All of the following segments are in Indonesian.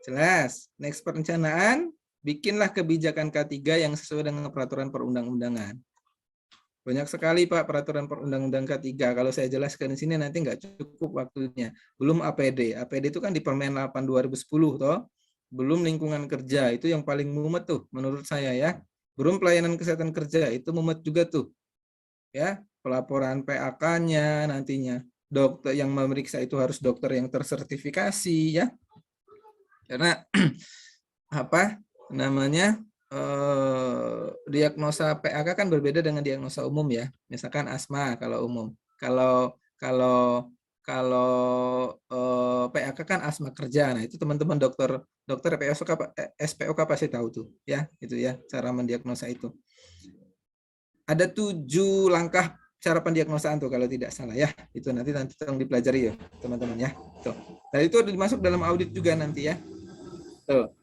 Jelas. Next, perencanaan, bikinlah kebijakan K3 yang sesuai dengan peraturan perundang-undangan. Banyak sekali Pak peraturan perundang-undang K3. Kalau saya jelaskan di sini nanti nggak cukup waktunya. Belum APD. APD itu kan di Permen 8 2010 toh. Belum lingkungan kerja, itu yang paling mumet tuh menurut saya ya. Belum pelayanan kesehatan kerja, itu mumet juga tuh. Ya, pelaporan PAK-nya nantinya. Dokter yang memeriksa itu harus dokter yang tersertifikasi ya. Karena apa namanya? Diagnosa PAK kan berbeda dengan diagnosa umum ya. Misalkan asma kalau umum. Kalau PAK kan asma kerja. Nah, itu teman-teman dokter SPOK pasti tahu tuh ya, itu ya cara mendiagnosa itu. Ada 7 langkah cara pendiagnosaan tuh kalau tidak salah ya. Itu nanti tolong dipelajari ya, teman-teman ya. Tuh. Dan itu dimasuk dalam audit juga nanti ya. Tuh.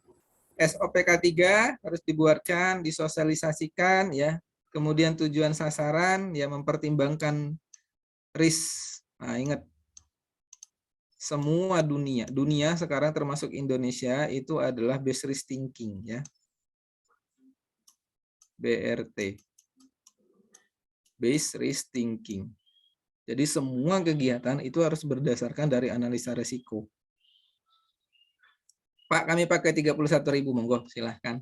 SOP K3 harus dibuatkan, disosialisasikan ya. Kemudian tujuan sasaran ya, mempertimbangkan risk. Nah, ingat semua dunia sekarang termasuk Indonesia itu adalah base risk thinking ya. BRT. Base risk thinking. Jadi semua kegiatan itu harus berdasarkan dari analisa risiko. Pak, kami pakai 31.000, monggo silahkan.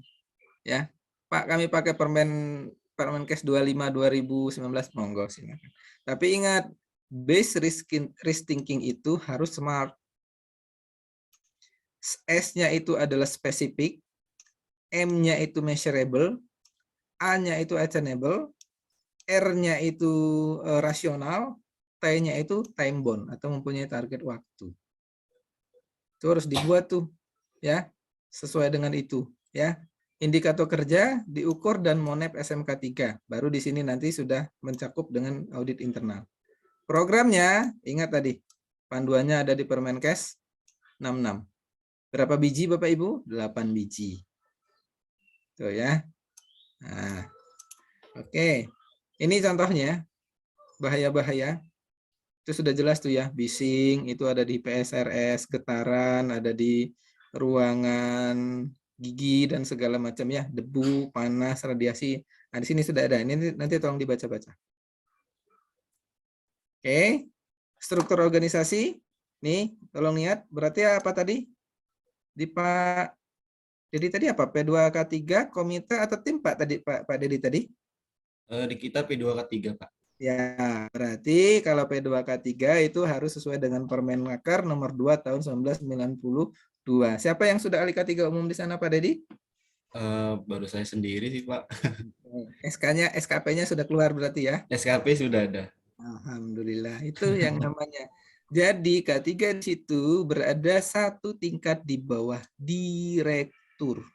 Ya, Pak, kami pakai Permenkes 25 2019, monggo silahkan. Tapi ingat, base risk thinking itu harus smart. S-nya itu adalah spesifik, M-nya itu measurable, A-nya itu attainable, R-nya itu rasional, T-nya itu time bound atau mempunyai target waktu. Itu harus dibuat tuh ya, sesuai dengan itu ya. Indikator kerja diukur dan monep SMK 3. Baru di sini nanti sudah mencakup dengan audit internal. Programnya ingat tadi, panduannya ada di Permenkes 66. Berapa biji Bapak Ibu? 8 biji. Tuh ya. Nah, oke. Ini contohnya bahaya-bahaya. Itu sudah jelas tuh ya, bising itu ada di PSRS, getaran ada di ruangan gigi dan segala macam ya, debu, panas, radiasi. Nah, di sini sudah ada. Ini nanti tolong dibaca-baca. Oke. Struktur organisasi. Nih, tolong lihat. Berarti apa tadi? Di Pak Dedi tadi apa? P2K3, komite atau tim Pak tadi Pak Dedi tadi? Di kita P2K3, Pak. Ya, berarti kalau P2K3 itu harus sesuai dengan Permenaker nomor 2 tahun 1992. Siapa yang sudah ahli K3 umum di sana Pak Dedi? Baru saya sendiri sih, Pak. SK-nya, SKP-nya sudah keluar berarti ya? SKP sudah ada. Alhamdulillah, itu yang namanya. Jadi K3 di situ berada satu tingkat di bawah direktur.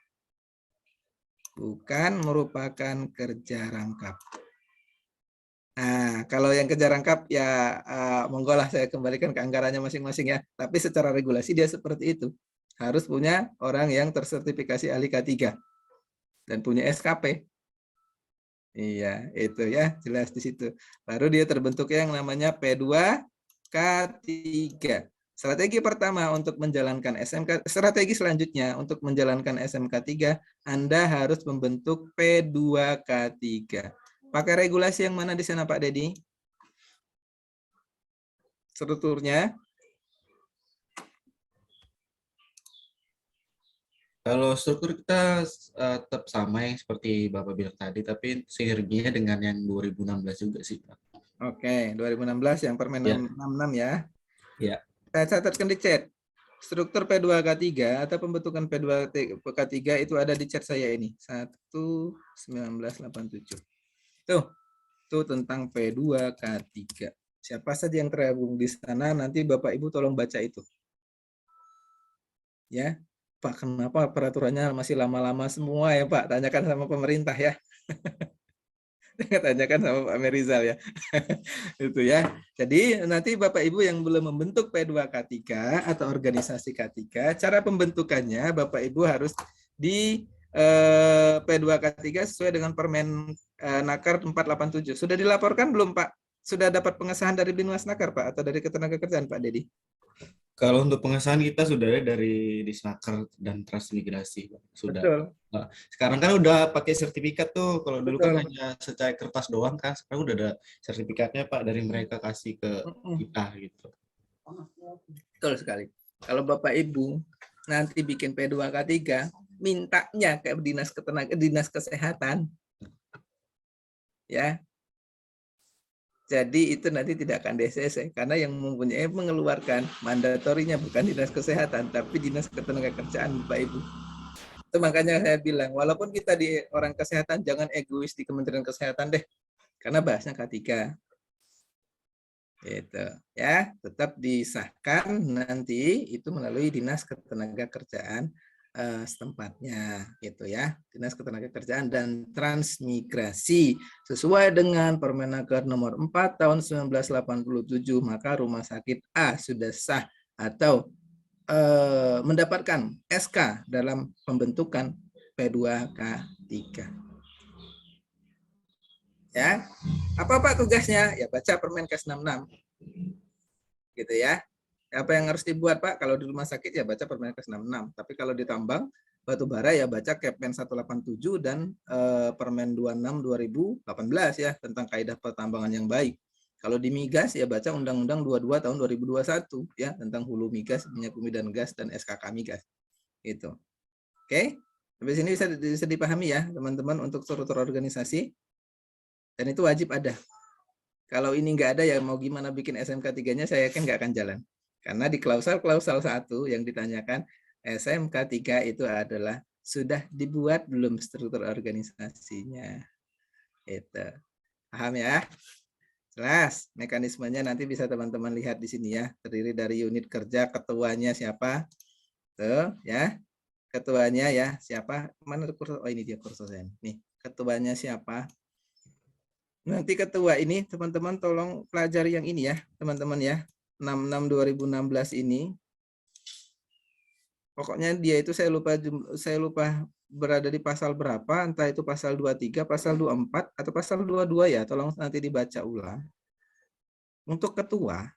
Bukan merupakan kerja rangkap. Nah, kalau yang kerja rangkap ya monggo lah saya kembalikan ke anggarannya masing-masing ya. Tapi secara regulasi dia seperti itu. Harus punya orang yang tersertifikasi ahli K3 dan punya SKP. Iya, itu ya, jelas di situ. Baru dia terbentuk yang namanya P2K3. Strategi pertama untuk menjalankan SMK, strategi selanjutnya untuk menjalankan SMK 3, Anda harus membentuk P2K3. Pakai regulasi yang mana di sana Pak Dedi? Strukturnya? Kalau struktur kita tetap sama yang seperti Bapak bilang tadi, tapi sinerginya dengan yang 2016 juga sih, Pak. Oke, 2016 yang Permen Ya. 66 ya. Ya. Saya catatkan di chat. Struktur P2K3 atau pembentukan P2K3 itu ada di chat saya ini. 1/1987. Tuh tentang P2K3. Siapa saja yang tergabung di sana, nanti Bapak Ibu tolong baca itu. Ya, Pak, kenapa peraturannya masih lama-lama semua ya Pak? Tanyakan sama pemerintah ya. Tanyakan sama Pak Merizal ya. Itu ya. Jadi nanti Bapak Ibu yang belum membentuk P2K3 atau organisasi K3, cara pembentukannya Bapak Ibu harus di P2K3 sesuai dengan Permen Nakar 487. Sudah dilaporkan belum Pak? Sudah dapat pengesahan dari Binwas Nakar Pak atau dari Ketenagakerjaan Pak Dedi? Kalau untuk pengesahan kita sudah ada dari Disnaker dan Transmigrasi, Pak. Sudah. Betul, Nah, sekarang kan udah pakai sertifikat tuh. Kalau dulu kan betul. hanya secara kertas doang kan. Sekarang udah ada sertifikatnya Pak dari mereka kasih ke Mm-mm. kita gitu. Betul sekali. Kalau Bapak Ibu nanti bikin P2K3, mintanya ke dinas kesehatan, ya. Jadi itu nanti tidak akan DCC karena yang mempunyai mengeluarkan mandatorinya bukan dinas kesehatan tapi dinas ketenagakerjaan Bapak Ibu. Itu makanya saya bilang walaupun kita di orang kesehatan jangan egois di Kementerian Kesehatan deh karena bahasnya K3. Itu ya, tetap disahkan nanti itu melalui dinas ketenagakerjaan setempatnya gitu ya, dinas ketenagakerjaan dan transmigrasi sesuai dengan Permenaker nomor 4 tahun 1987, maka rumah sakit A sudah sah atau mendapatkan SK dalam pembentukan P2K3. Ya, apa Pak tugasnya? Ya baca Permenkes 66 gitu ya. Apa yang harus dibuat Pak? Kalau di rumah sakit ya baca Permenkes 66. Tapi kalau di tambang batu bara ya baca Kepmen 187 dan Permen 26 2018 ya tentang kaidah pertambangan yang baik. Kalau di migas ya baca Undang-Undang 22 tahun 2021 ya tentang hulu migas, minyak bumi dan gas dan SKK migas. Gitu. Oke. Sampai sini bisa dipahami ya teman-teman untuk struktur organisasi. Dan itu wajib ada. Kalau ini nggak ada ya mau gimana bikin SMK 3-nya saya yakin nggak akan jalan. Karena di klausal 1 yang ditanyakan SMK 3 itu adalah sudah dibuat belum struktur organisasinya. Itu. Paham ya? Jelas. Mekanismenya nanti bisa teman-teman lihat di sini ya. Terdiri dari unit kerja, ketuanya siapa? Tuh, ya. Ketuanya ya, siapa? Mana kursor? Oh, ini dia kursornya. Nih, ketuanya siapa? Nanti ketua ini teman-teman tolong pelajari yang ini ya, teman-teman ya. 66 2016 ini. Pokoknya dia itu saya lupa berada di pasal berapa, entah itu pasal 23, pasal 24 atau pasal 22 ya. Tolong nanti dibaca ulang. Untuk ketua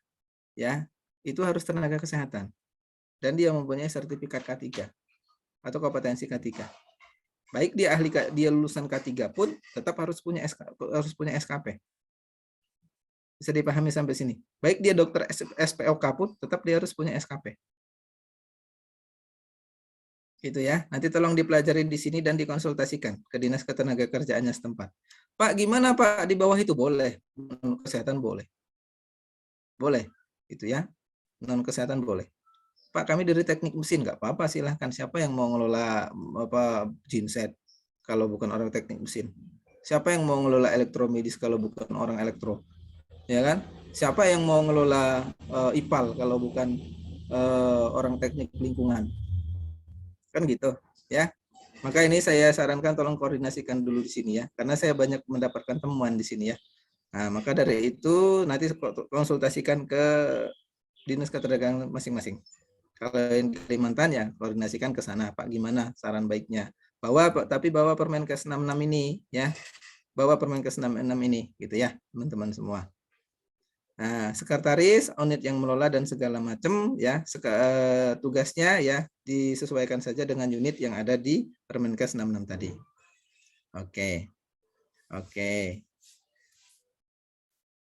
ya, itu harus tenaga kesehatan dan dia mempunyai sertifikat K3 atau kompetensi K3. Baik dia lulusan K3 pun tetap harus punya SKP. Bisa dipahami sampai sini. Baik dia dokter SPOK pun tetap dia harus punya SKP. Gitu ya. Nanti tolong dipelajari di sini dan dikonsultasikan ke Dinas Ketenagakerjaannya setempat. Pak, gimana Pak di bawah itu boleh? Non kesehatan boleh. Boleh. Itu ya. Non kesehatan boleh. Pak, kami dari teknik mesin nggak apa-apa, silahkan. Siapa yang mau ngelola genset kalau bukan orang teknik mesin? Siapa yang mau ngelola elektromedis kalau bukan orang elektro? Ya kan? Siapa yang mau ngelola IPAL kalau bukan orang teknik lingkungan? Kan gitu, ya. Maka ini saya sarankan tolong koordinasikan dulu di sini ya, karena saya banyak mendapatkan temuan di sini ya. Nah, maka dari itu nanti konsultasikan ke dinas ketenagaan masing-masing. Kalau yang di Kalimantan ya koordinasikan ke sana, Pak, gimana saran baiknya? Tapi bawa Permenkes 66 ini ya. Bawa Permenkes 66 ini gitu ya, teman-teman semua. Nah, sekretaris, unit yang mengelola dan segala macam ya, tugasnya ya disesuaikan saja dengan unit yang ada di Permenkes 66 tadi. Oke. Oke.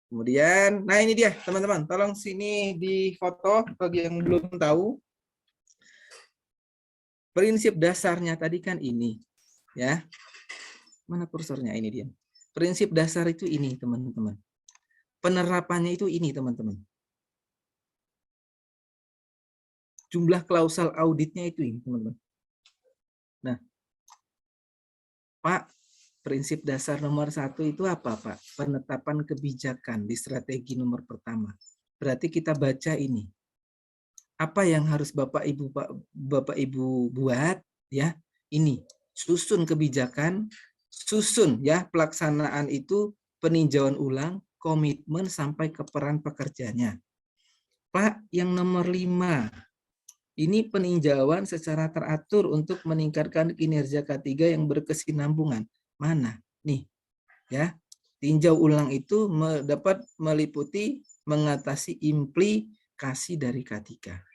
Kemudian, nah ini dia teman-teman, tolong sini di foto bagi yang belum tahu. Prinsip dasarnya tadi kan ini, ya. Mana kursornya? Ini dia. Prinsip dasar itu ini, teman-teman. Penerapannya itu ini, teman-teman. Jumlah klausal auditnya itu ini, teman-teman. Nah, Pak, prinsip dasar nomor 1 itu apa, Pak? Penetapan kebijakan di strategi nomor pertama. Berarti kita baca ini. Apa yang harus Bapak Ibu buat ya? Ini susun kebijakan, susun ya pelaksanaan itu, peninjauan ulang, komitmen sampai ke peran pekerjanya. Pak, yang nomor 5 ini peninjauan secara teratur untuk meningkatkan kinerja K3 yang berkesinambungan. Mana? Nih, ya. Tinjau ulang itu dapat meliputi mengatasi implikasi dari K3.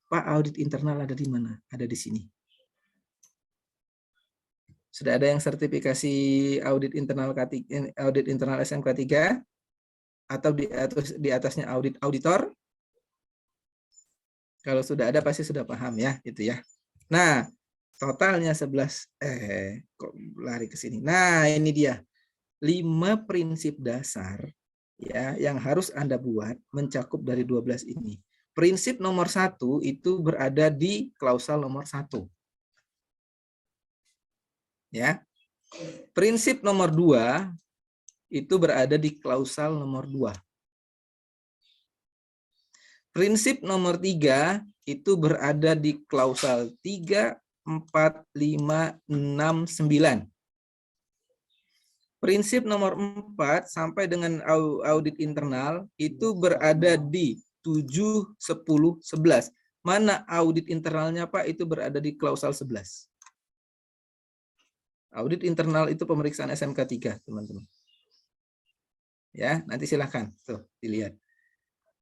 Pak, audit internal ada di mana? Ada di sini. Sudah ada yang sertifikasi audit internal audit internal SMK 3 atau di atasnya audit auditor? Kalau sudah ada pasti sudah paham ya, itu ya. Nah, totalnya 11 kok lari ke sini. Nah, ini dia. 5 prinsip dasar ya yang harus Anda buat mencakup dari 12 ini. Prinsip nomor 1 itu berada di klausal nomor 1. Ya. Prinsip nomor 2 itu berada di klausal nomor 2. Prinsip nomor 3 itu berada di klausal 3, 4, 5, 6, 9. Prinsip nomor 4 sampai dengan audit internal itu berada di 7, 10, 11. Mana audit internalnya Pak? Itu berada di klausal 11. Audit internal itu pemeriksaan SMK 3, teman-teman. Ya, nanti silahkan tuh dilihat.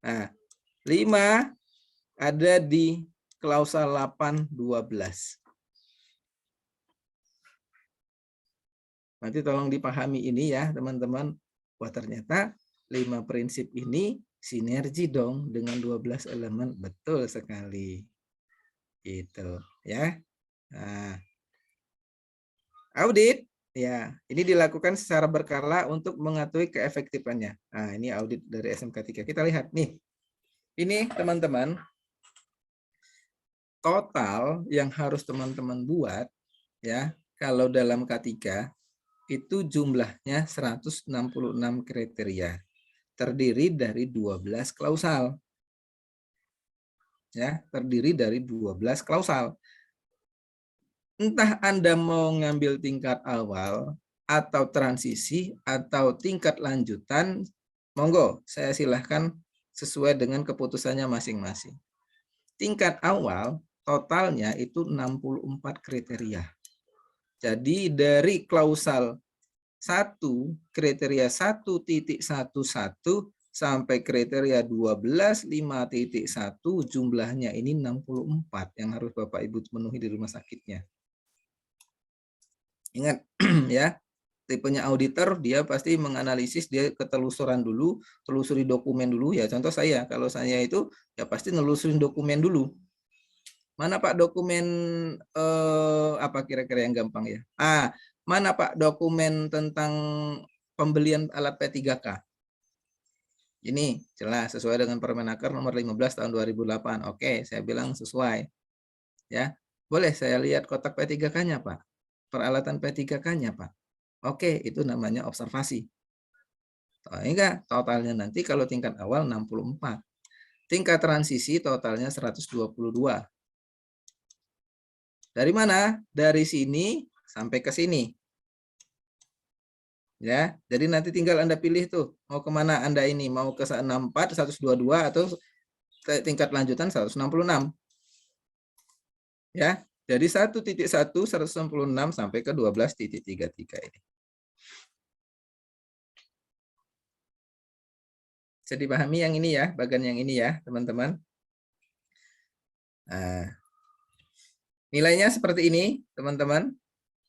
Nah, 5 ada di klausal 8, 12. Nanti tolong dipahami ini ya, teman-teman. Wah, ternyata 5 prinsip ini sinergi dong dengan 12 elemen. Betul sekali. Gitu, ya. Nah, audit ya, ini dilakukan secara berkala untuk mengetahui keefektifannya. Nah, ini audit dari SMK 3. Kita lihat nih. Ini teman-teman total yang harus teman-teman buat ya, kalau dalam K3 itu jumlahnya 166 kriteria. Terdiri dari 12 klausal. Ya, terdiri dari 12 klausal. Entah Anda mau ngambil tingkat awal atau transisi atau tingkat lanjutan, monggo, saya silahkan sesuai dengan keputusannya masing-masing. Tingkat awal totalnya itu 64 kriteria. Jadi dari klausal 1 kriteria 1.11 sampai kriteria 12 5.1 jumlahnya ini 64 yang harus Bapak Ibu penuhi di rumah sakitnya. Ingat ya, tipenya auditor dia pasti menganalisis, dia ketelusuran dulu, telusuri dokumen dulu ya. Contoh saya, kalau saya itu ya pasti nelusurin dokumen dulu. Mana Pak dokumen apa kira-kira yang gampang ya? Mana Pak dokumen tentang pembelian alat P3K? Ini jelas sesuai dengan Permenaker nomor 15 tahun 2008. Oke, saya bilang sesuai. Ya. Boleh saya lihat kotak P3K-nya, Pak? Peralatan P3K-nya, Pak? Oke, itu namanya observasi. Enggak, totalnya nanti kalau tingkat awal 64. Tingkat transisi totalnya 122. Dari mana? Dari sini sampai ke sini. Ya, jadi nanti tinggal Anda pilih tuh, mau kemana Anda ini, mau ke 64, 122 atau tingkat lanjutan 166. Ya, jadi 1.1 166 sampai ke 12.33 ini. Bisa dipahami yang ini ya, bagian yang ini ya, teman-teman. Nah, nilainya seperti ini, teman-teman.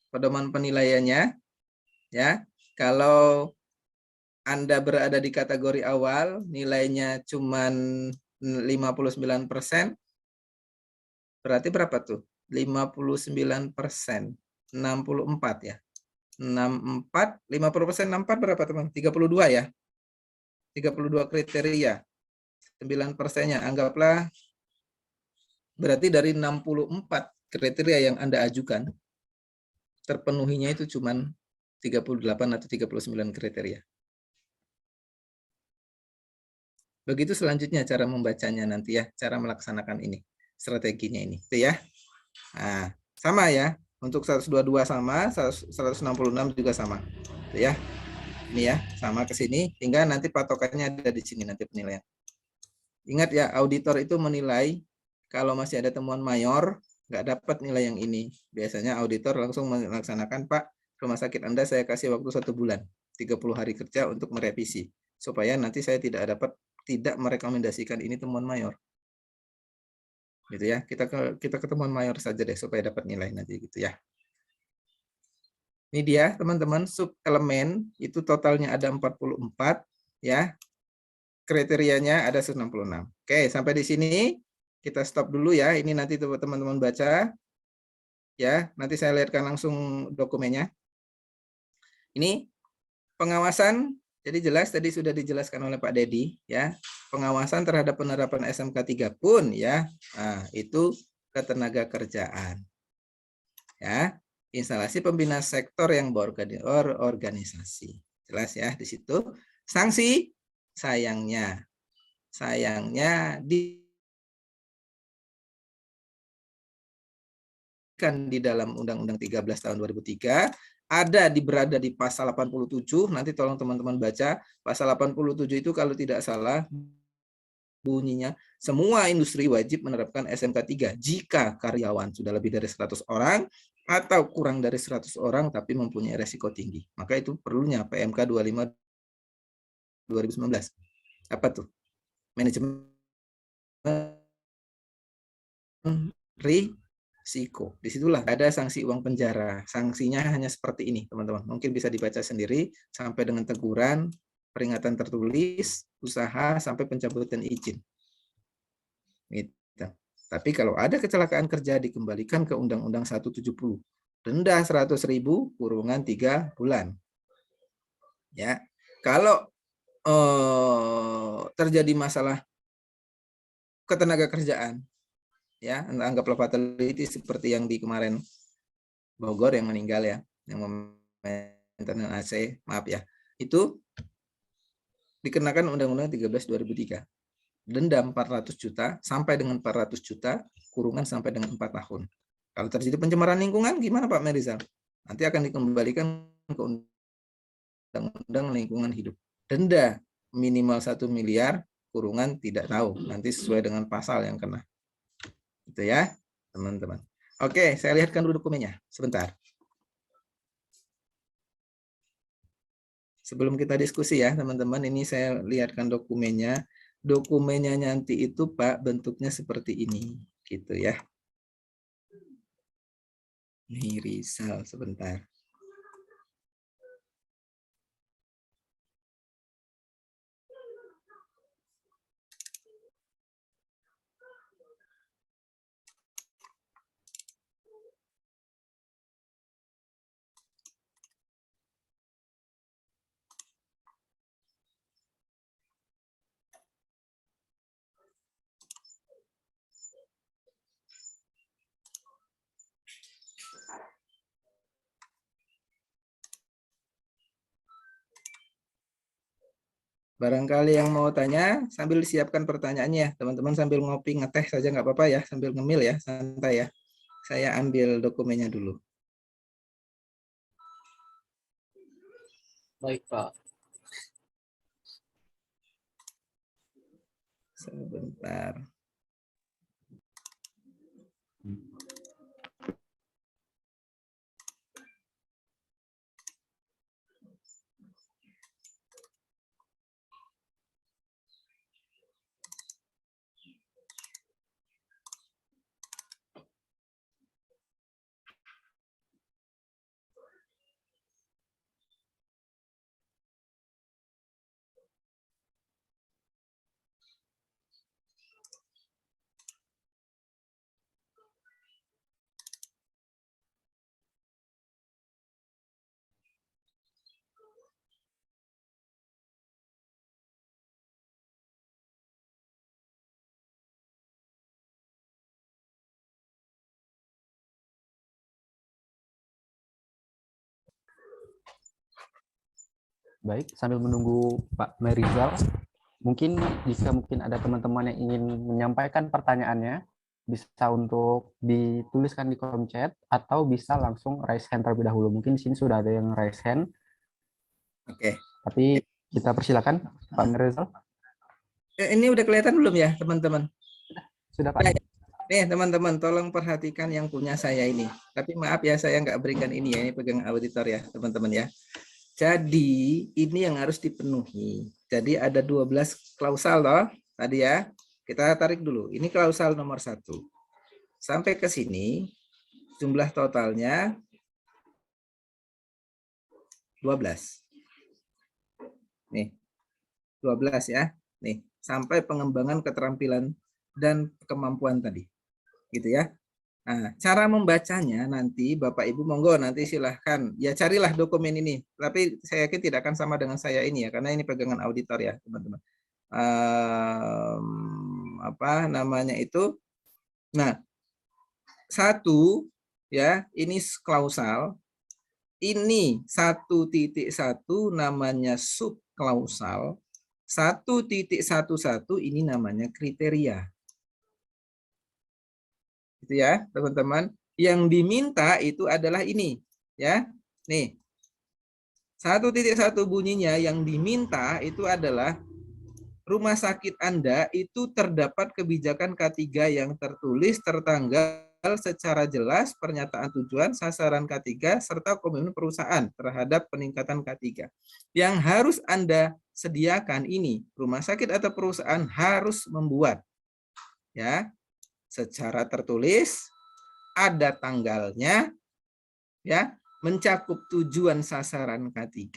Pedoman penilaiannya ya. Kalau Anda berada di kategori awal, nilainya cuma 59%. Berarti berapa tuh? 59%. 64 ya. 64, 50% 64 berapa teman? 32 ya. 32 kriteria. 9%-nya anggaplah berarti dari 64 kriteria yang Anda ajukan, terpenuhinya itu cuma 38 atau 39 kriteria. Begitu selanjutnya cara membacanya nanti ya, cara melaksanakan ini, strateginya ini, itu ya. Nah, sama ya, untuk 122 sama, 166 juga sama, itu ya. Ini ya, sama ke sini, hingga nanti patokannya ada di sini nanti penilaian. Ingat ya, auditor itu menilai kalau masih ada temuan mayor, nggak dapat nilai yang ini. Biasanya auditor langsung melaksanakan, Pak, rumah sakit Anda saya kasih waktu 1 bulan, 30 hari kerja untuk merevisi, supaya nanti saya tidak merekomendasikan ini temuan mayor. gitu ya. Kita ketemuan mayor saja deh supaya dapat nilai nanti gitu ya. Ini dia teman-teman, sub elemen itu totalnya ada 44 ya. Kriterianya ada 166. Oke, sampai di sini kita stop dulu ya. Ini nanti teman-teman baca ya. Nanti saya lihatkan langsung dokumennya. Ini pengawasan, jadi jelas tadi sudah dijelaskan oleh Pak Dedi ya. Pengawasan terhadap penerapan SMK 3 pun ya. Nah, itu ketenaga kerjaan. Ya. Instalasi pembina sektor yang berorganisasi. Jelas ya di situ. Sanksi sayangnya di dalam Undang-Undang 13 tahun 2003 berada di pasal 87. Nanti tolong teman-teman baca pasal 87 itu kalau tidak salah bunyinya semua industri wajib menerapkan SMK 3 jika karyawan sudah lebih dari 100 orang atau kurang dari 100 orang tapi mempunyai resiko tinggi. Maka itu perlunya PMK 25 2019. Apa tuh? Manajemen risiko. Disitulah ada sanksi uang penjara. Sanksinya hanya seperti ini, teman-teman. Mungkin bisa dibaca sendiri sampai dengan teguran, peringatan tertulis, usaha, sampai pencabutan izin. Gitu. Tapi kalau ada kecelakaan kerja dikembalikan ke Undang-Undang 170. Denda 100.000, kurungan 3 bulan. Ya. Kalau terjadi masalah ketenaga kerjaan, ya anggaplah fatality seperti yang di kemarin Bogor yang meninggal ya, yang maintenance AC, maaf ya, itu dikenakan Undang-Undang 13 2003. Denda 400 juta sampai dengan 400 juta, kurungan sampai dengan 4 tahun. Kalau terjadi pencemaran lingkungan gimana Pak Merizal? Nanti akan dikembalikan ke Undang-Undang Lingkungan Hidup. Denda minimal 1 miliar, kurungan tidak tahu, nanti sesuai dengan pasal yang kena. Itu ya, teman-teman. Oke, saya lihatkan dulu dokumennya sebentar. Sebelum kita diskusi ya, teman-teman, ini saya lihatkan dokumennya. Dokumennya nanti itu Pak bentuknya seperti ini, gitu ya. Ini Rizal sebentar. Barangkali yang mau tanya sambil siapkan pertanyaannya, teman-teman sambil ngopi ngeteh saja nggak apa-apa ya, sambil ngemil ya, santai ya. Saya ambil dokumennya dulu. Baik, Pak. Sebentar. Baik, sambil menunggu Pak Merizal, mungkin jika ada teman-teman yang ingin menyampaikan pertanyaannya, bisa untuk dituliskan di kolom chat atau bisa langsung raise hand terlebih dahulu. Mungkin di sini sudah ada yang raise hand. Oke. Tapi kita persilakan Pak Merizal. Ini udah kelihatan belum ya, teman-teman? Sudah, Pak. Ya, nih, teman-teman, tolong perhatikan yang punya saya ini. Tapi maaf ya, saya nggak berikan ini ya, ini pegang auditor ya, teman-teman ya. Jadi, ini yang harus dipenuhi. Jadi, ada 12 klausal loh, tadi ya. Kita tarik dulu. Ini klausal nomor 1. sampai ke sini jumlah totalnya 12. Nih, 12 ya. Nih, sampai pengembangan keterampilan dan kemampuan tadi. Gitu ya. Nah, cara membacanya nanti Bapak Ibu monggo nanti silahkan. Ya carilah dokumen ini. Tapi saya yakin tidak akan sama dengan saya ini ya, karena ini pegangan auditor ya, teman-teman. Apa namanya itu? Nah, satu ya, ini klausal. Ini 1.1 namanya subklausal. 1.11 ini namanya kriteria. Gitu ya, teman-teman. Yang diminta itu adalah ini, ya. Nih. 1.1 bunyinya yang diminta itu adalah rumah sakit Anda itu terdapat kebijakan K3 yang tertulis tertanggal secara jelas pernyataan tujuan, sasaran K3, serta komitmen perusahaan terhadap peningkatan K3. Yang harus Anda sediakan ini, rumah sakit atau perusahaan harus membuat ya secara tertulis, ada tanggalnya, ya, mencakup tujuan sasaran K3,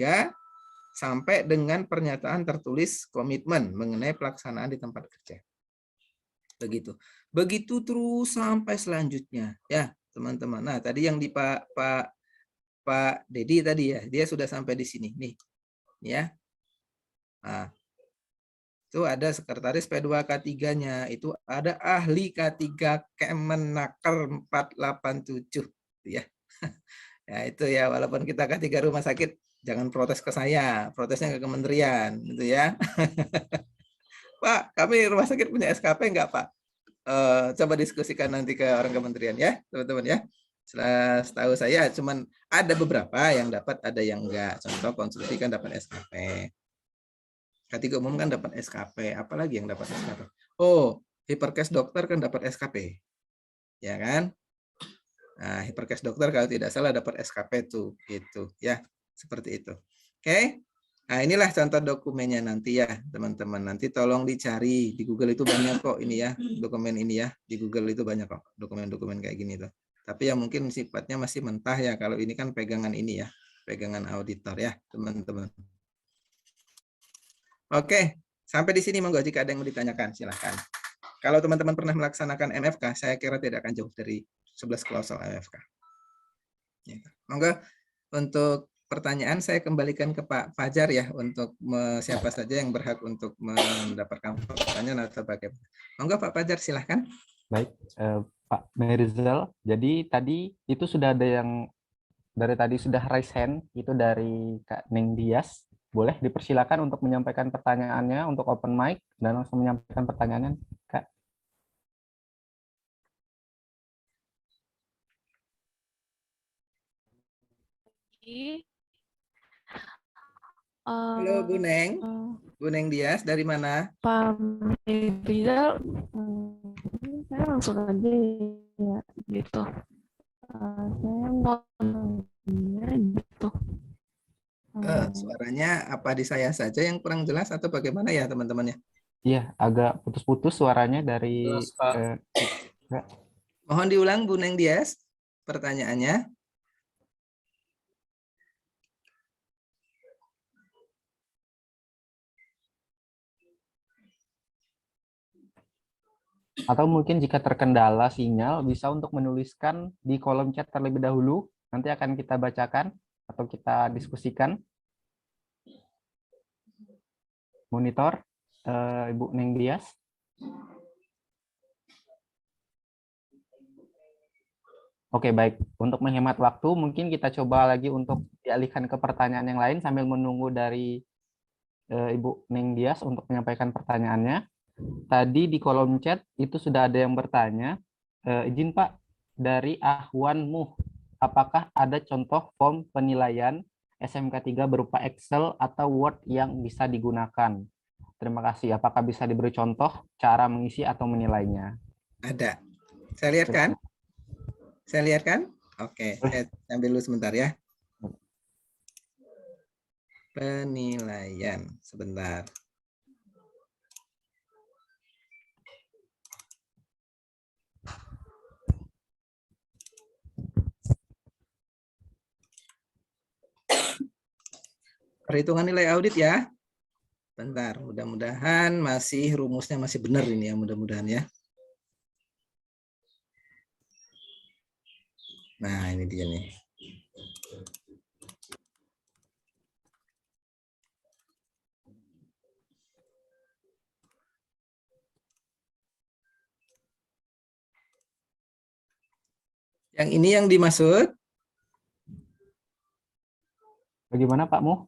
sampai dengan pernyataan tertulis komitmen mengenai pelaksanaan di tempat kerja. Begitu. Begitu terus sampai selanjutnya ya, teman-teman. Nah, tadi yang di Pak Dedi tadi ya, dia sudah sampai di sini nih. Ya. Nah, itu ada sekretaris P2K3-nya, itu ada ahli K3 Kemenaker 487 ya. Ya itu ya, walaupun kita K3 rumah sakit, jangan protes ke saya, protesnya ke kementerian gitu ya. Pak, kami rumah sakit punya SKP enggak, Pak? Coba diskusikan nanti ke orang kementerian ya, teman-teman ya. Setahu saya cuman ada beberapa yang dapat, ada yang enggak. Contoh konsultasi kan dapat SKP. K3 umum kan dapat SKP, apalagi yang dapat SKP? Oh, hipercase dokter kan dapat SKP. Ya kan? Nah, hipercase dokter kalau tidak salah dapat SKP tuh, gitu ya, seperti itu. Oke, nah inilah contoh dokumennya nanti ya, teman-teman. Nanti tolong dicari di Google, itu banyak kok ini ya, dokumen ini ya, di Google itu banyak kok dokumen-dokumen kayak gini tuh. Tapi yang mungkin sifatnya masih mentah ya, kalau ini kan pegangan ini ya, pegangan auditor ya, teman-teman. Oke, sampai di sini monggo, jika ada yang mau ditanyakan silahkan. Kalau teman-teman pernah melaksanakan MFK, saya kira tidak akan jauh dari 11 klausel MFK. Monggo untuk pertanyaan saya kembalikan ke Pak Fajar ya, untuk siapa saja yang berhak untuk mendapatkan pertanyaan atau bagaimana. Monggo Pak Fajar silahkan. Baik, Pak Merizal. Jadi tadi itu sudah ada yang dari tadi sudah raise hand, itu dari Kak Neng Dias. Boleh dipersilakan untuk menyampaikan pertanyaannya untuk open mic dan langsung menyampaikan pertanyaannya, Kak. Halo Bu Neng. Bu Neng Dias dari mana? Pak Rizal, saya langsung aja ya gitu. Saya mau nanya gitu. Suaranya apa di saya saja yang kurang jelas atau bagaimana ya teman-teman ya? Iya, agak putus-putus suaranya dari Jelas, Pak. Kak. Mohon diulang Bu Neng Dias pertanyaannya. Atau mungkin jika terkendala sinyal, bisa untuk menuliskan di kolom chat terlebih dahulu. Nanti akan kita bacakan atau kita diskusikan. Monitor, Ibu Neng Dias. Oke, baik. Untuk menghemat waktu, mungkin kita coba lagi untuk dialihkan ke pertanyaan yang lain sambil menunggu dari Ibu Neng Dias untuk menyampaikan pertanyaannya. Tadi di kolom chat itu sudah ada yang bertanya, izin Pak, dari Ahwan Muh, apakah ada contoh form penilaian SMK 3 berupa Excel atau Word yang bisa digunakan? Terima kasih. Apakah bisa diberi contoh cara mengisi atau menilainya? Ada. Saya lihat kan? Saya lihat kan? Oke, saya ambil dulu sebentar ya. Penilaian, sebentar. perhitungan nilai audit ya. Bentar, mudah-mudahan rumusnya masih benar ini ya, mudah-mudahan ya. Nah, ini dia nih. Yang ini yang dimaksud. Bagaimana Pak Mo?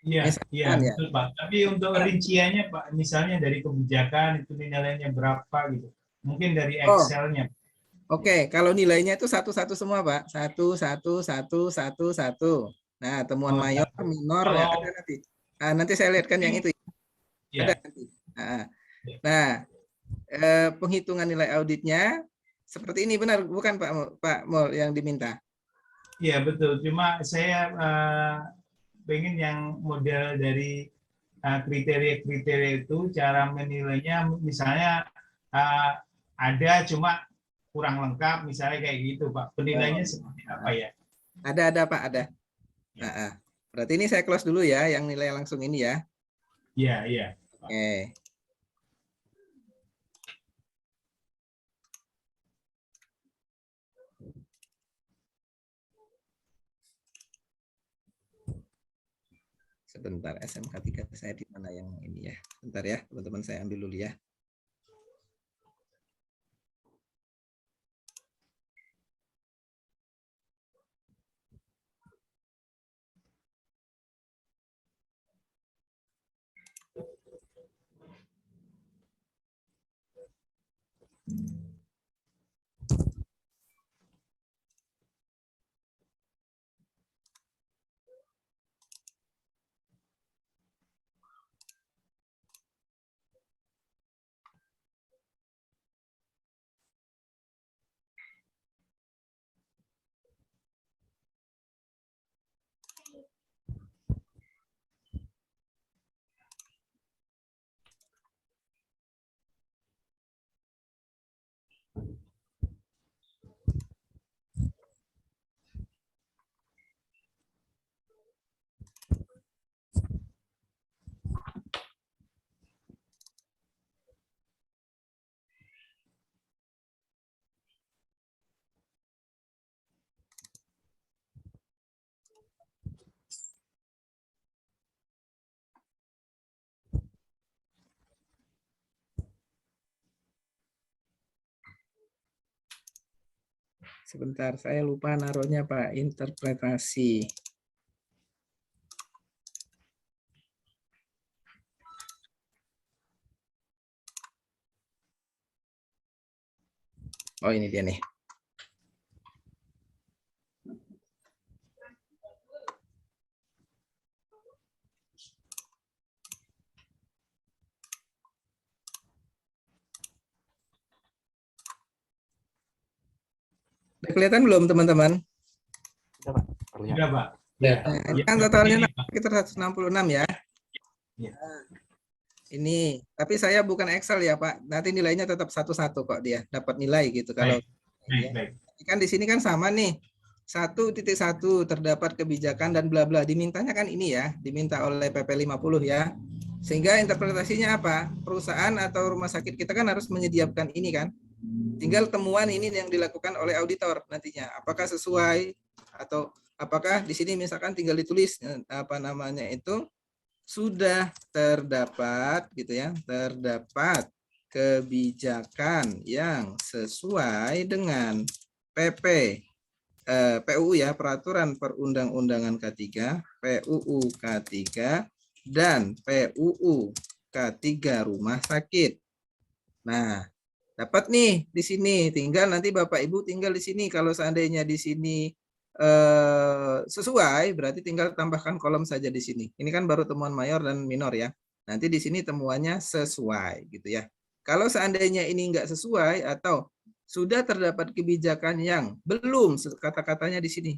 Iya, iya, Misalkan ya. betul Pak. Tapi untuk rinciannya Pak, misalnya dari kebijakan itu nilainya berapa gitu. Mungkin dari Oh. Excel-nya. Oke, kalau nilainya itu satu-satu semua, Pak. Satu. Nah, temuan Oh, mayor, satu. minor, ya, Kalau ada nanti. Nah, nanti saya lihatkan yang itu. ya, Ada nanti. Nah, penghitungan nilai auditnya seperti ini, benar bukan Pak Mol yang diminta? iya betul. Cuma saya pengen yang model dari kriteria-kriteria itu, cara menilainya, misalnya ada cuma kurang lengkap, misalnya kayak gitu Pak. Penilaiannya seperti apa ya? Ada Pak, ada. Berarti ini saya close dulu ya, yang nilai langsung ini ya. Iya, iya. Oke. Sebentar, SMK 3 saya di mana yang ini ya. Bentar ya, teman-teman, saya ambil dulu ya. Sebentar, saya lupa naruhnya Pak, interpretasi. Oh, ini dia nih. Udah kelihatan belum, teman-teman? Sudah Pak. Terlihat. Sudah Pak. Ya. Ini kan totalnya sekitar 166 ya. Ya. Ini, tapi saya bukan Excel ya Pak. Nanti nilainya tetap satu-satu kok dia dapat nilai gitu. Kalau Baik. kan di sini kan sama nih. 1.1 terdapat kebijakan dan bla bla. Dimintanya kan ini ya, diminta oleh PP 50 ya. Sehingga interpretasinya apa? Perusahaan atau rumah sakit kita kan harus menyediakan ini kan. Tinggal temuan ini yang dilakukan oleh auditor nantinya. Apakah sesuai atau apakah di sini misalkan tinggal ditulis apa namanya itu sudah terdapat gitu ya, terdapat kebijakan yang sesuai dengan PP PUU ya, Peraturan Perundang-undangan K3, PUU K3 dan PUU K3 Rumah Sakit. Nah, dapat nih di sini. Tinggal nanti Bapak Ibu tinggal di sini. Kalau seandainya di sini sesuai, berarti tinggal tambahkan kolom saja di sini. Ini kan baru temuan mayor dan minor ya. Nanti di sini temuannya sesuai gitu ya. Kalau seandainya ini enggak sesuai atau sudah terdapat kebijakan yang belum, kata-katanya di sini,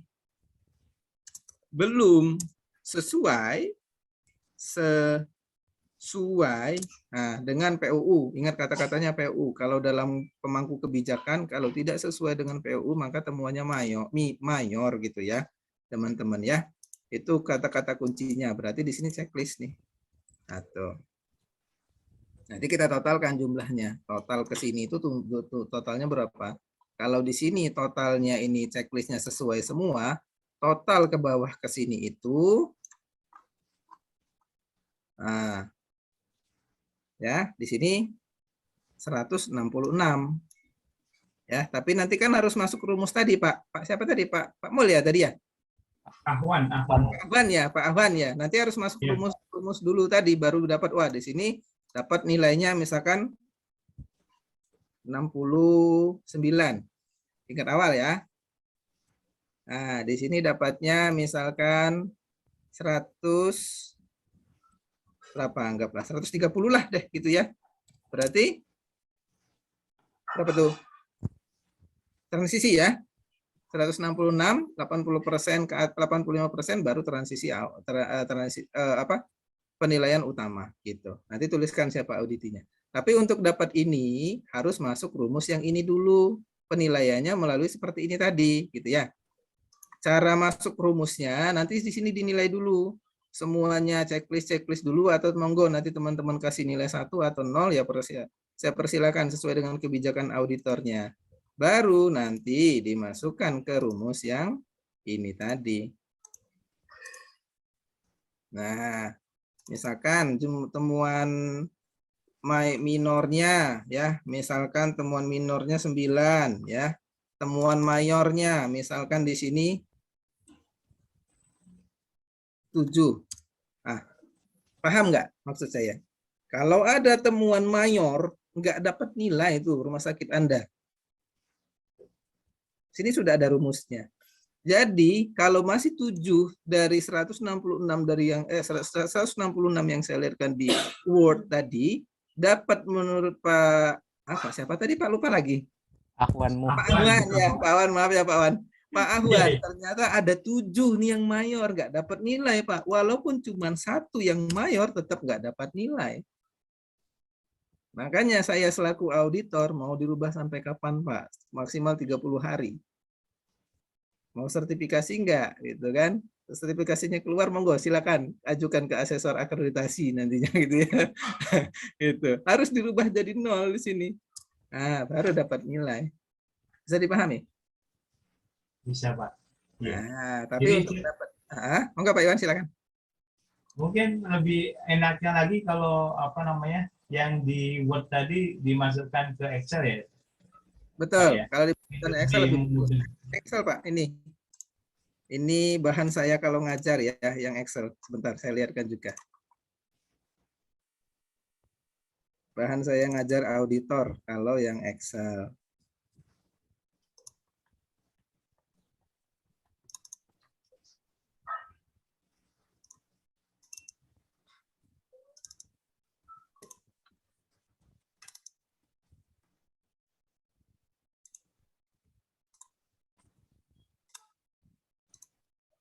belum sesuai dengan PUU. Ingat kata-katanya PUU. Kalau dalam pemangku kebijakan, kalau tidak sesuai dengan PUU, maka temuannya mayor gitu ya, teman-teman ya. Itu kata-kata kuncinya. Berarti di sini checklist nih. Satu. Nanti kita totalkan jumlahnya. Total ke sini itu totalnya berapa? Kalau di sini totalnya ini checklistnya sesuai semua, total ke bawah ke sini itu, nah, ya di sini 166. Ya, tapi nanti kan harus masuk rumus tadi, Pak. Pak siapa tadi, Pak? Pak Mul ya tadi ya? Ahwan. Pak Ahwan ya, Pak Ahwan ya. Nanti harus masuk Ya. rumus dulu tadi baru dapat, wah di sini dapat nilainya misalkan 69. Tingkat awal ya. Nah, di sini dapatnya misalkan 100 berapa, anggaplah 130 lah deh gitu ya. Berarti berapa tuh? Transisi ya. 166, 80% ke 85% baru transisi penilaian utama gitu. Nanti tuliskan siapa auditinya. Tapi untuk dapat ini harus masuk rumus yang ini dulu. Penilaiannya melalui seperti ini tadi gitu ya. Cara masuk rumusnya nanti di sini dinilai dulu. Semuanya checklist dulu atau monggo nanti teman-teman kasih nilai 1 atau 0 ya saya persilakan sesuai dengan kebijakan auditornya. Baru nanti dimasukkan ke rumus yang ini tadi. Nah, misalkan temuan minornya ya, misalkan temuan minornya 9 ya. Temuan mayornya misalkan di sini 7. Nah, paham nggak maksud saya? Kalau ada temuan mayor nggak dapat nilai itu rumah sakit Anda. Sini sudah ada rumusnya. Jadi kalau masih 7 dari 166 dari yang 166 yang saya lihatkan di Word tadi dapat menurut Pak siapa tadi Pak lupa lagi. Ahwan Pak Ahwan ya, Pak Ahwan maaf ya Pak Ahwan. Pak Ahwan ternyata ada 7 nih yang mayor nggak dapat nilai Pak. Walaupun cuma 1 yang mayor tetap nggak dapat nilai. Makanya saya selaku auditor mau dirubah sampai kapan Pak? Maksimal 30 hari. Mau sertifikasi enggak gitu kan? Sertifikasinya keluar monggo silakan ajukan ke asesor akreditasi nantinya gitu ya. Itu harus dirubah jadi 0 di sini. Nah, baru dapat nilai. Bisa dipahami? Bisa, Pak. Ya. Nah, tapi Jadi, untuk dapat monggo Pak Iwan silakan. mungkin lebih enaknya lagi kalau yang di Word tadi dimasukkan ke Excel ya. Betul. Ya. Kalau di Excel lebih mudah. Excel Pak ini. Ini bahan saya kalau ngajar ya yang Excel. Sebentar saya lihatkan juga. Bahan saya ngajar auditor kalau yang Excel.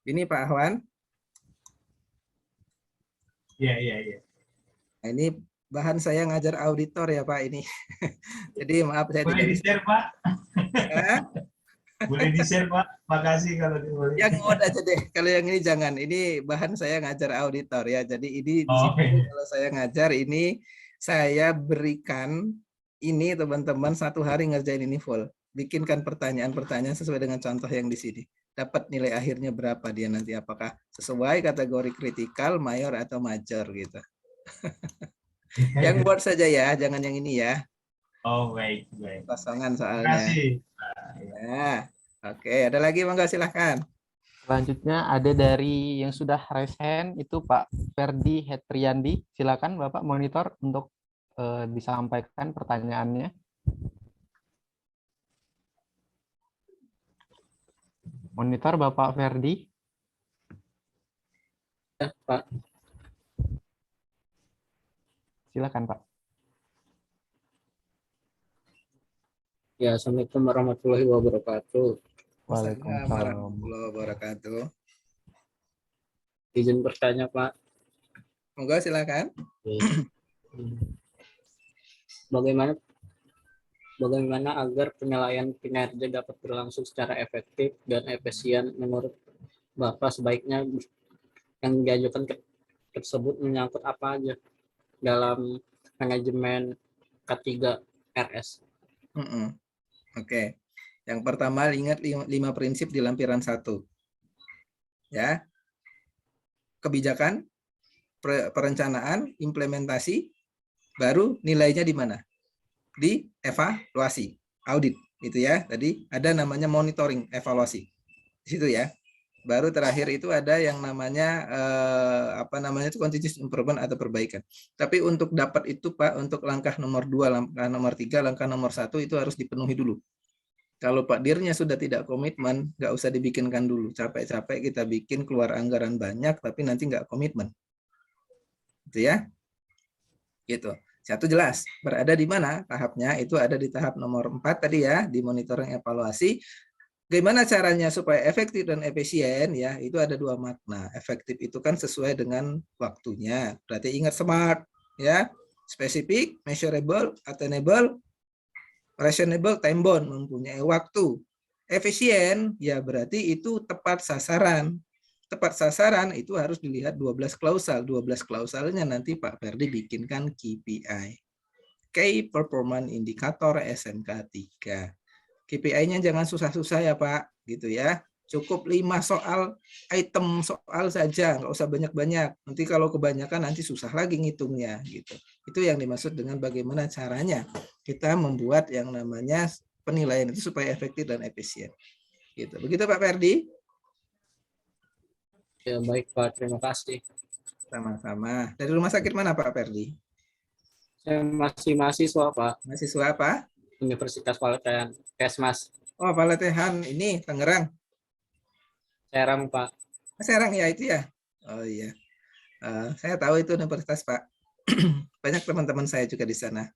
Ini Pak Ahwan. Iya. Nah, ini bahan saya ngajar auditor ya Pak ini. Jadi maaf saya Boleh tidak bisa. di-share, Pak? Boleh di-share, Pak? Makasih kalau boleh. Yang Word aja deh. Kalau yang ini jangan. Ini bahan saya ngajar auditor ya. Jadi ini di sini Iya. kalau saya ngajar ini saya berikan ini teman-teman 1 hari ngerjain ini full. Bikinkan pertanyaan-pertanyaan sesuai dengan contoh yang di sini. Dapat nilai akhirnya berapa dia nanti, apakah sesuai kategori kritikal, mayor atau major gitu. Yang Word saja ya, jangan yang ini ya. Oh, baik. Kosongan soalnya. Terima kasih. Nah, oke, ada lagi monggo silahkan. Selanjutnya ada dari yang sudah raise hand itu Pak Ferdi Hetriandi. Silakan Bapak monitor untuk disampaikan pertanyaannya. Monitor Bapak Ferdi. Ya, Pak. Silakan Pak. Ya, Assalamualaikum warahmatullahi wabarakatuh. Waalaikumsalam warahmatullahi wabarakatuh. Izin bertanya, Pak. Monggo silakan. Bagaimana agar penilaian kinerja dapat berlangsung secara efektif dan efisien menurut Bapak sebaiknya yang diajukan tersebut menyangkut apa aja dalam manajemen K3 RS. Oke. Yang pertama ingat 5 prinsip di lampiran 1. Ya. Kebijakan, perencanaan, implementasi, baru nilainya di mana? Di evaluasi, audit itu ya. Tadi ada namanya monitoring, evaluasi. Di situ ya. Baru terakhir itu ada yang namanya itu continuous improvement atau perbaikan. Tapi untuk dapat itu Pak, untuk langkah nomor 2, langkah nomor 3, langkah nomor 1 itu harus dipenuhi dulu. Kalau Pak Dirnya sudah tidak komitmen, nggak usah dibikinkan dulu. Capek-capek kita bikin keluar anggaran banyak, tapi nanti nggak komitmen. Gitu ya. Gitu. 1 jelas, berada di mana tahapnya, itu ada di tahap nomor 4 tadi ya, di monitoring evaluasi. Bagaimana caranya supaya efektif dan efisien ya, itu ada 2 makna. Efektif itu kan sesuai dengan waktunya. Berarti ingat SMART ya, spesifik, measurable, attainable, reasonable, time bound, mempunyai waktu. Efisien ya berarti itu tepat sasaran. Tepat sasaran itu harus dilihat 12 klausal. 12 klausalnya nanti Pak Ferdi bikinkan KPI. Key Performance Indicator SMK 3. KPI-nya jangan susah-susah ya Pak, gitu ya. Cukup 5 soal, item soal saja, nggak usah banyak-banyak. Nanti kalau kebanyakan nanti susah lagi ngitungnya, gitu. Itu yang dimaksud dengan bagaimana caranya kita membuat yang namanya penilaian itu supaya efektif dan efisien. Gitu. Begitu Pak Ferdi? Ya baik Pak, terima kasih. Sama-sama. Dari rumah sakit mana Pak Ferdi? Saya masih mahasiswa Pak, Mahasiswa apa? Universitas Palatehan, Kesmas, Oh, Palatehan ini Tangerang. Serang Pak. Serang ya itu ya. Oh iya. Saya tahu itu universitas Pak. Banyak teman-teman saya juga di sana.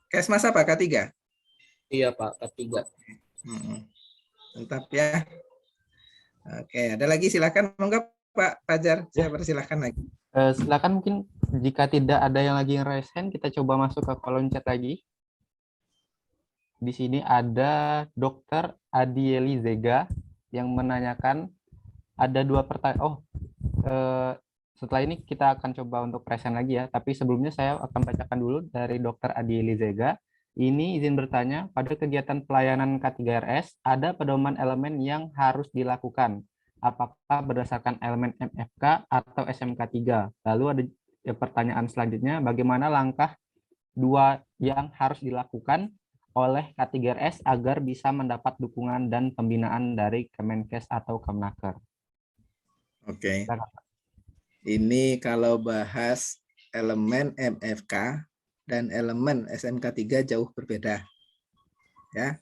Kesmas apa K3? Iya Pak, K3. Mantap ya. Oke, ada lagi silakan monggo Pak Fajar, saya persilahkan lagi. Silakan, mungkin jika tidak ada yang lagi raise hand, kita coba masuk ke kolom chat lagi. Di sini ada Dr. Adieli Zega yang menanyakan ada 2 pertanyaan. Setelah ini kita akan coba untuk present lagi ya, tapi sebelumnya saya akan bacakan dulu dari Dr. Adieli Zega. Ini izin bertanya, pada kegiatan pelayanan K3RS ada pedoman elemen yang harus dilakukan. Apakah berdasarkan elemen MFK atau SMK 3? Lalu ada pertanyaan selanjutnya, bagaimana langkah 2 yang harus dilakukan oleh K3RS agar bisa mendapat dukungan dan pembinaan dari Kemenkes atau Kemnaker? Oke. Ini kalau bahas elemen MFK dan elemen SMK 3 jauh berbeda. Ya.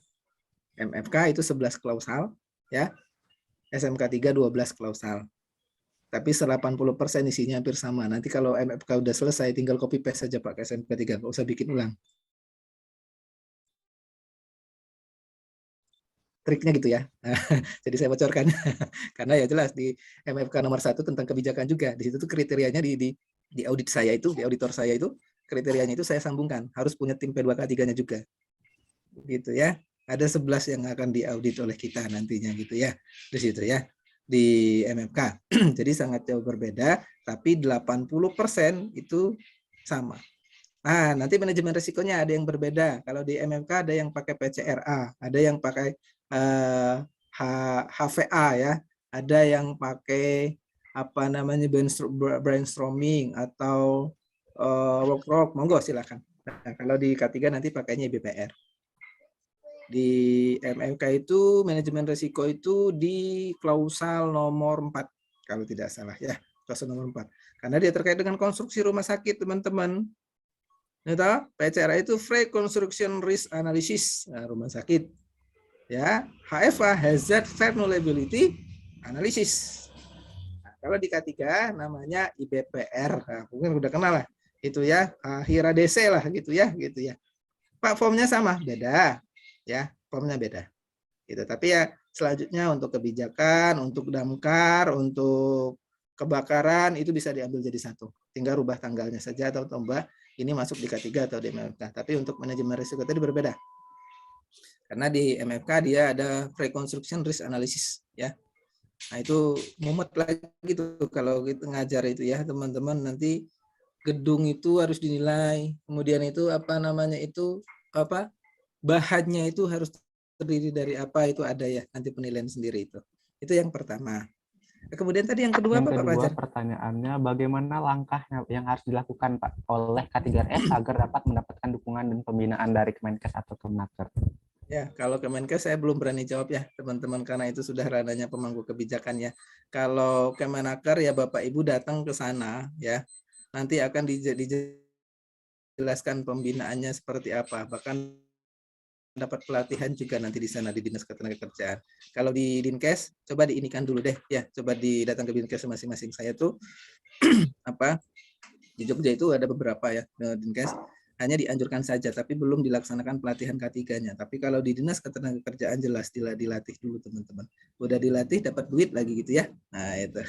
MFK itu 11 klausal, ya. SMK 3 12 klausal. Tapi 80% isinya hampir sama. Nanti kalau MFK udah selesai tinggal copy paste saja Pak ke SMK 3, nggak usah bikin ulang. Triknya gitu ya. Jadi saya bocorkan. Karena ya jelas di MFK nomor 1 tentang kebijakan juga. Di situ tuh kriterianya di audit saya itu, di auditor saya itu, kriterianya itu saya sambungkan. Harus punya tim P2K3-nya juga. Gitu ya. Ada 11 yang akan diaudit oleh kita nantinya gitu ya. Di situ ya. Di MFK. Jadi sangat jauh berbeda, tapi 80% itu sama. Nah, nanti manajemen risikonya ada yang berbeda. Kalau di MMK ada yang pakai PCRA, ada yang pakai HVA ya, ada yang pakai apa namanya brainstorming atau workshop. Monggo silakan. Nah, kalau di K3 nanti pakainya BPR. Di MMK itu manajemen risiko itu di klausal nomor 4 kalau tidak salah ya, klausal nomor 4. Karena dia terkait dengan konstruksi rumah sakit, teman-teman. PCRA itu Free Construction Risk Analysis rumah sakit. Ya, HFA Hazard Vulnerability Analysis. Nah, kalau di K3 namanya IBPR. Nah, mungkin udah kenal lah. Itu ya, HIRA DC lah gitu ya. Pak, formnya sama, beda. Ya, formnya beda. Gitu. Tapi ya selanjutnya untuk kebijakan, untuk damkar, untuk kebakaran itu bisa diambil jadi satu. Tinggal rubah tanggalnya saja atau tambah ini masuk di K3 atau di MFK. Tapi untuk manajemen risiko tadi berbeda. Karena di MFK dia ada Pre-Construction Risk Analysis ya. Nah, itu mumet lagi tuh kalau kita ngajar itu ya, teman-teman. Nanti gedung itu harus dinilai. Kemudian itu apa namanya itu apa? Bahannya itu harus terdiri dari apa, itu ada ya nanti penilaian sendiri itu. Itu yang pertama. Kemudian tadi yang kedua Yang apa Pak kedua Fajar? pertanyaannya, bagaimana langkah yang harus dilakukan Pak oleh K3S agar dapat mendapatkan dukungan dan pembinaan dari Kemenkes atau Kemenaker? Ya, kalau Kemenkes saya belum berani jawab ya, teman-teman, karena itu sudah ranahnya pemangku kebijakan ya. Kalau Kemenaker ya Bapak Ibu datang ke sana ya, nanti akan dijelaskan pembinaannya seperti apa. Bahkan dapat pelatihan juga nanti di sana di Dinas Ketenagakerjaan. Kalau di Dinkes, coba diinikan dulu deh ya, coba datang ke Dinkes masing-masing. Saya tuh apa di Jogja itu ada beberapa ya Dinkes, hanya dianjurkan saja, tapi belum dilaksanakan pelatihan K3-nya. Tapi kalau di Dinas Ketenagakerjaan jelas dilatih dulu teman-teman. Udah dilatih dapat duit lagi gitu ya. Nah itu.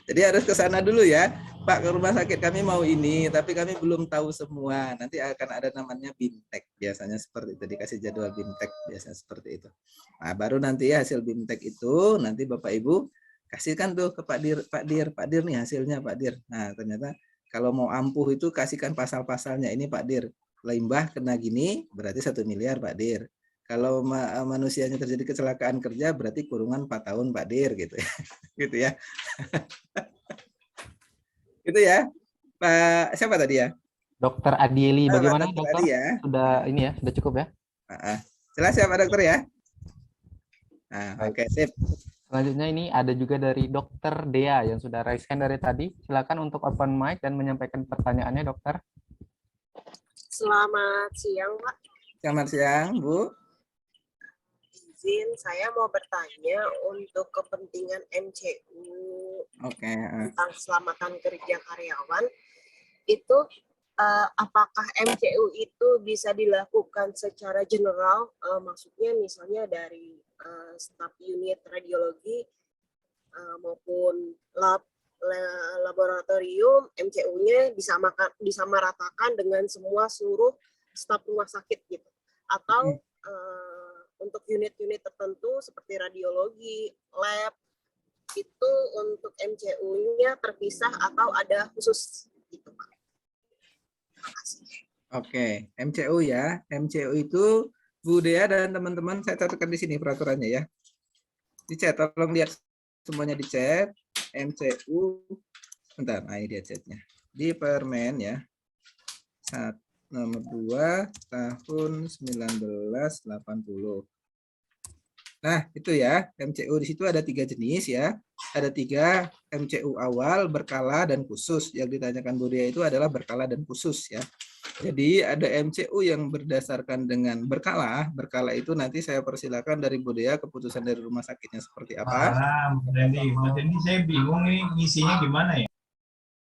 Jadi harus ke sana dulu ya. Pak, ke rumah sakit kami mau ini, tapi kami belum tahu semua. Nanti akan ada namanya BIMTEK. Biasanya seperti itu, dikasih jadwal BIMTEK. Biasanya seperti itu. Nah, baru nanti ya hasil BIMTEK itu, nanti Bapak Ibu kasihkan tuh ke Pak Dir nih hasilnya Pak Dir. Nah, ternyata kalau mau ampuh itu kasihkan pasal-pasalnya. Ini Pak Dir, limbah kena gini, berarti 1 miliar Pak Dir. Kalau manusianya terjadi kecelakaan kerja, berarti kurungan 4 tahun Pak Dir gitu ya. Gitu ya. Itu ya. Pak siapa tadi ya? Dokter Adieli, bagaimana Dokter dokter? Adi ya. Sudah ini ya, sudah cukup ya? Jelas ya Pak Dokter ya? Nah, Baik. oke, sip. Selanjutnya ini ada juga dari Dokter Dea yang sudah raise hand dari tadi. Silakan untuk open mic dan menyampaikan pertanyaannya, dokter. Selamat siang, Pak. Selamat siang, Bu. Izin, saya mau bertanya untuk kepentingan MCU Oke. tentang keselamatan kerja karyawan. Itu apakah MCU itu bisa dilakukan secara general? Maksudnya misalnya dari staf unit radiologi maupun laboratorium, MCU-nya disamaratakan dengan seluruh staf rumah sakit gitu, atau untuk unit-unit tertentu seperti radiologi, lab, itu untuk MCU-nya terpisah atau ada khusus gitu Pak. Terima kasih. Oke, MCU ya. MCU itu Bu Dea dan teman-teman saya catatkan di sini peraturannya ya. Di chat, tolong lihat semuanya di chat. MCU, bentar, nah ini dia chatnya. Di Permen ya. Nomor 2 tahun 1980. Nah, itu ya, MCU di situ ada 3 jenis ya. Ada 3 MCU awal, berkala, dan khusus. Yang ditanyakan Bu Dea itu adalah berkala dan khusus ya. Jadi ada MCU yang berdasarkan dengan berkala. Berkala itu nanti saya persilakan dari Bu Dea, keputusan dari rumah sakitnya seperti apa. Mas Randy, saya bingung ini ngisinya gimana ya?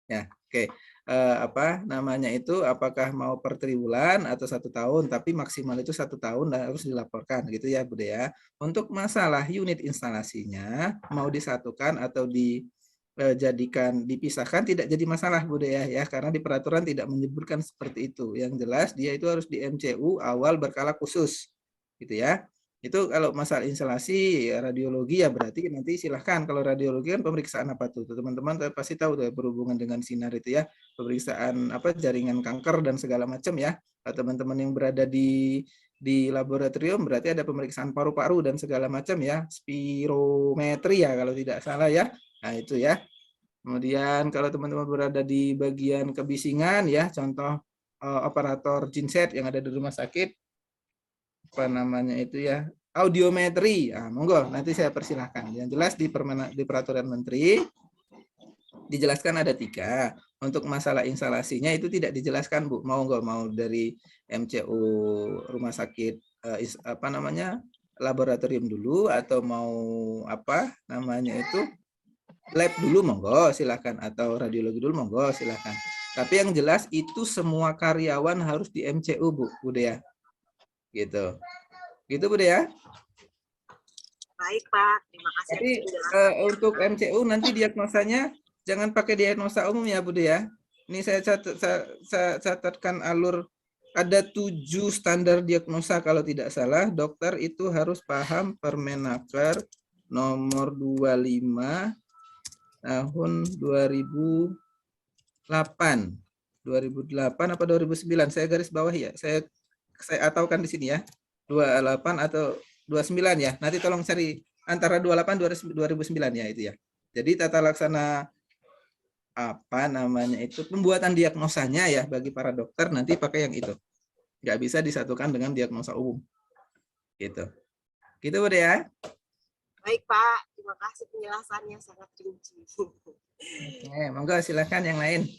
Ya, oke. Apa namanya itu, apakah mau per triwulan atau 1 tahun, tapi maksimal itu 1 tahun dan harus dilaporkan gitu ya Bu Dea. Untuk masalah unit instalasinya mau disatukan atau dijadikan dipisahkan tidak jadi masalah Bu Dea ya, karena di peraturan tidak menyebutkan seperti itu. Yang jelas dia itu harus di MCU awal berkala khusus gitu ya. Itu kalau masalah instalasi radiologi ya berarti nanti silahkan. Kalau radiologi kan pemeriksaan apa tuh? Teman-teman pasti tahu tuh berhubungan dengan sinar itu ya. Pemeriksaan apa jaringan kanker dan segala macam ya. Teman-teman yang berada di laboratorium berarti ada pemeriksaan paru-paru dan segala macam ya. Spirometri ya kalau tidak salah ya. Nah itu ya. Kemudian kalau teman-teman berada di bagian kebisingan ya, contoh operator genset yang ada di rumah sakit, apa namanya itu ya, audiometri. Monggo nanti saya persilahkan. Yang jelas di peraturan menteri dijelaskan ada 3. Untuk masalah instalasinya itu tidak dijelaskan Bu. Mau dari MCU rumah sakit apa namanya laboratorium dulu atau mau apa namanya itu lab dulu monggo silahkan, atau radiologi dulu monggo silahkan. Tapi yang jelas itu semua karyawan harus di MCU Bu Dea. Gitu Bu Dea. Baik Pak, terima kasih. Tapi untuk MCU nanti diagnosanya jangan pakai diagnosa umum ya Bu Dea. Ini saya catatkan alur, ada 7 standar diagnosa kalau tidak salah. Dokter itu harus paham Permenaker nomor 25 tahun 2008. 2008 apa 2009? Saya garis bawah ya. Saya ataukan di sini ya. 28 atau 29 ya. Nanti tolong cari antara 28 2009 ya itu ya. Jadi tata laksana apa namanya itu pembuatan diagnosanya ya bagi para dokter nanti pakai yang itu. Nggak bisa disatukan dengan diagnosa umum. Gitu. Gitu udah ya. Baik Pak, terima kasih penjelasannya sangat rinci. Oke, monggo silakan yang lain.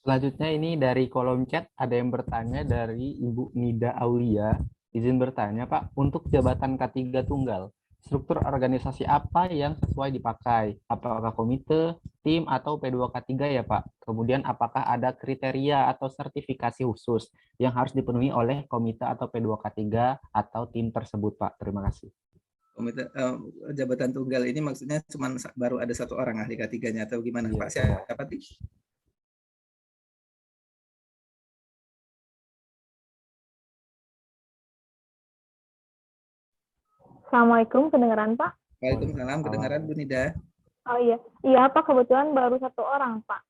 Selanjutnya ini dari kolom chat ada yang bertanya dari Ibu Nida Aulia. Izin bertanya Pak, untuk jabatan K3 tunggal, struktur organisasi apa yang sesuai dipakai? Apakah komite, tim, atau P2K3 ya Pak? Kemudian apakah ada kriteria atau sertifikasi khusus yang harus dipenuhi oleh komite atau P2K3 atau tim tersebut Pak? Terima kasih. Komite jabatan tunggal ini maksudnya cuma baru ada satu orang ahli K3-nya atau gimana Iya. Pak? Siapa sih? Assalamualaikum, kedengeran Pak? Waalaikumsalam, kedengaran Bu Nida? Oh iya, iya Pak, kebetulan baru satu orang Pak.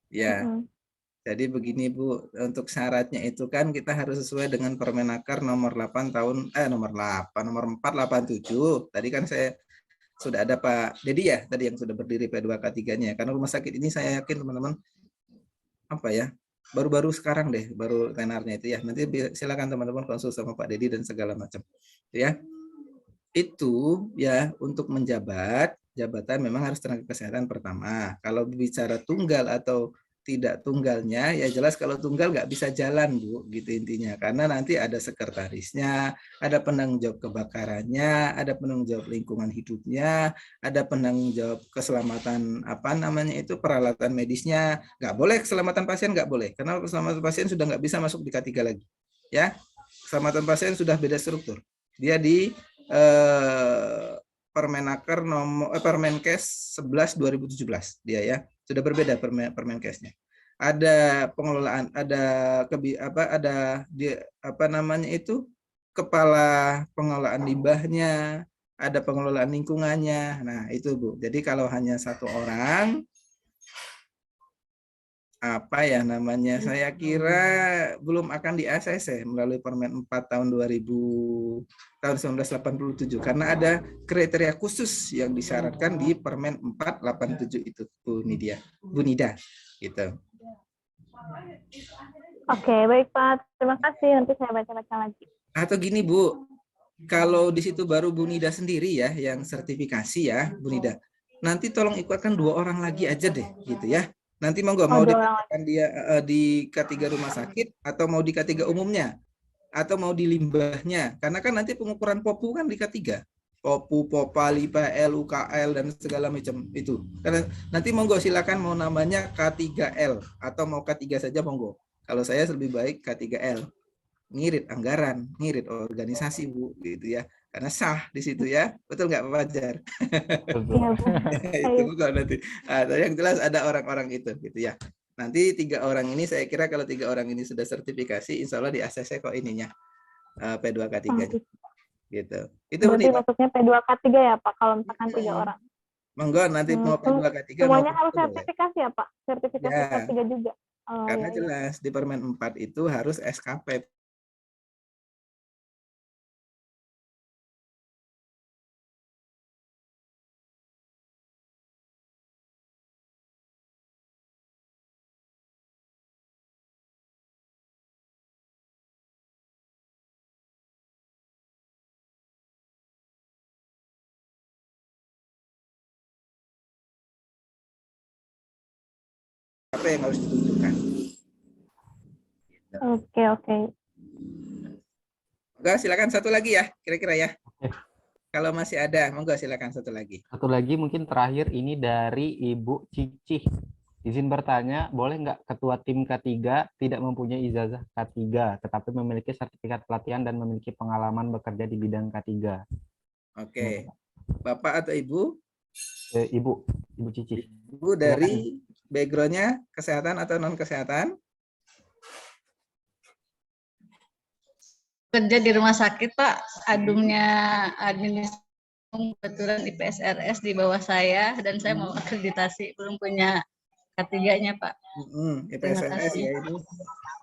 Ya, Mm-mm. jadi begini Bu, untuk syaratnya itu kan kita harus sesuai dengan Permenaker nomor 8 tahun, nomor 487. Tadi kan saya sudah ada Pak Dedi ya, tadi yang sudah berdiri P2K3-nya. Karena rumah sakit ini saya yakin teman-teman, apa ya, baru-baru sekarang deh, baru tenarnya itu ya. Nanti silakan teman-teman konsul sama Pak Dedi dan segala macam. Ya, itu ya untuk menjabat jabatan memang harus tenaga kesehatan pertama. Kalau bicara tunggal atau tidak tunggalnya ya jelas kalau tunggal nggak bisa jalan Bu, gitu intinya. Karena nanti ada sekretarisnya, ada penanggung jawab kebakarannya, ada penanggung jawab lingkungan hidupnya, ada penanggung jawab keselamatan apa namanya itu peralatan medisnya. Nggak boleh keselamatan pasien, nggak boleh karena keselamatan pasien sudah nggak bisa masuk di K3 lagi. Ya, keselamatan pasien sudah beda struktur. Dia di Permenaker nomor Permenkes 11 2017 dia ya. Sudah berbeda Permenkesnya. Ada pengelolaan, ada kepala pengelolaan limbahnya, ada pengelolaan lingkungannya. Nah, itu Bu. Jadi kalau hanya satu orang apa ya namanya, saya kira belum akan di ACC melalui Permen 4 tahun 1987 karena ada kriteria khusus yang disyaratkan di Permen 487 itu Bu Nida gitu. Oke, baik Pak. Terima kasih. Nanti saya baca-baca lagi. Atau gini Bu, kalau di situ baru Bu Nida sendiri ya yang sertifikasi ya Bu Nida. Nanti tolong ikutkan 2 orang lagi aja deh gitu ya. Nanti mau ditempatkan dia di K3 rumah sakit atau mau di K3 umumnya atau mau di limbahnya. Karena kan nanti pengukuran POPU kan di K3. POPU, POPA, LIPA, UKL dan segala macam itu. Karena nanti monggo silakan mau namanya K3L atau mau K3 saja monggo. Kalau saya lebih baik K3L. Ngirit anggaran, ngirit organisasi Bu gitu ya. Karena sah di situ ya. Betul nggak Pak Fajar? Itu bukan nanti. Yang jelas ada orang-orang itu gitu ya. Nanti 3 orang ini saya kira kalau 3 orang ini sudah sertifikasi, insya Allah di ACC kok ininya P2K3 gitu. Itu berarti maksudnya P2K3 ya Pak kalau misalkan 3 orang. Monggo nanti mau P2K3 semuanya harus sertifikasi ya Pak? Sertifikasi ya. K3 juga. Karena jelas di Permen 4 itu harus SKP. Apa yang harus ditunjukkan? Oke. Monggo silakan satu lagi ya, kira-kira ya. Kalau masih ada, monggo silakan satu lagi. Satu lagi mungkin terakhir ini dari Ibu Cicih. Izin bertanya, boleh nggak ketua tim K3 tidak mempunyai ijazah K3, tetapi memiliki sertifikat pelatihan dan memiliki pengalaman bekerja di bidang K3? Oke. Bapak atau Ibu? Ibu Cicih. Ibu dari background-nya kesehatan atau non-kesehatan? Kerja di rumah sakit Pak, adumnya administrasi kebetulan IPSRS di bawah saya dan saya mau akreditasi, belum punya K3-nya, Pak. Terima IPSRS kasih. ya